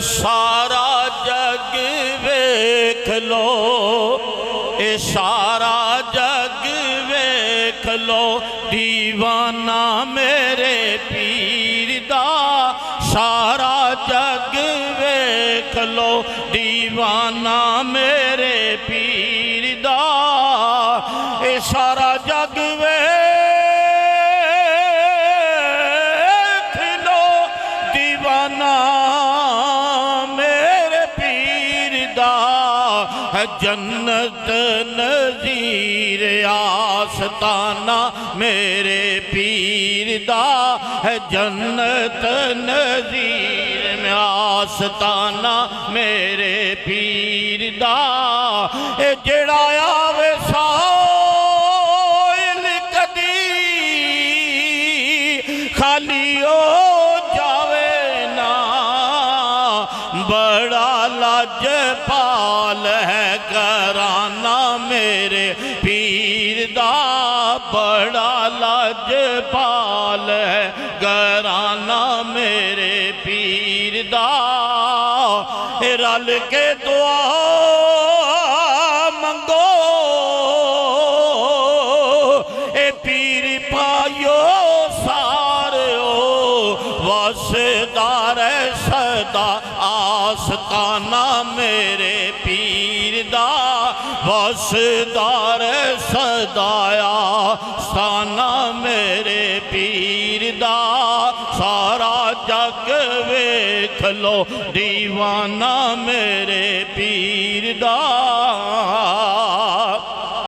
سارا جگ ویکھ لو، اے سارا جگ ویکھ لو، دیوانہ میرے پیر دا، سارا جگ ویکھ لو، دیوانہ میرے پیر دا، اے سارا جگ ویکھ لو، دیوانہ میرے پیر دا، ہے جنت نظیر آستانہ میرے پیر دا، ہے جنت نظیر میں آستانہ میرے پیر دا، اے جڑا آوے سائل کدی خالی ہو جاوے نا، بڑا لاجپال ہے گھرانہ میرے پیر دا، بڑا لاجپال ہے گھرانہ میرے پیر دا، رل کے دعا منگو، اے پیر پائیو سارو، واسدار صدا آستانہ میرے پیر دا، واسدار صدا آستانہ میرے پیر دا، سارا جگ ویکھ لو، دیوانہ میرے پیر دا۔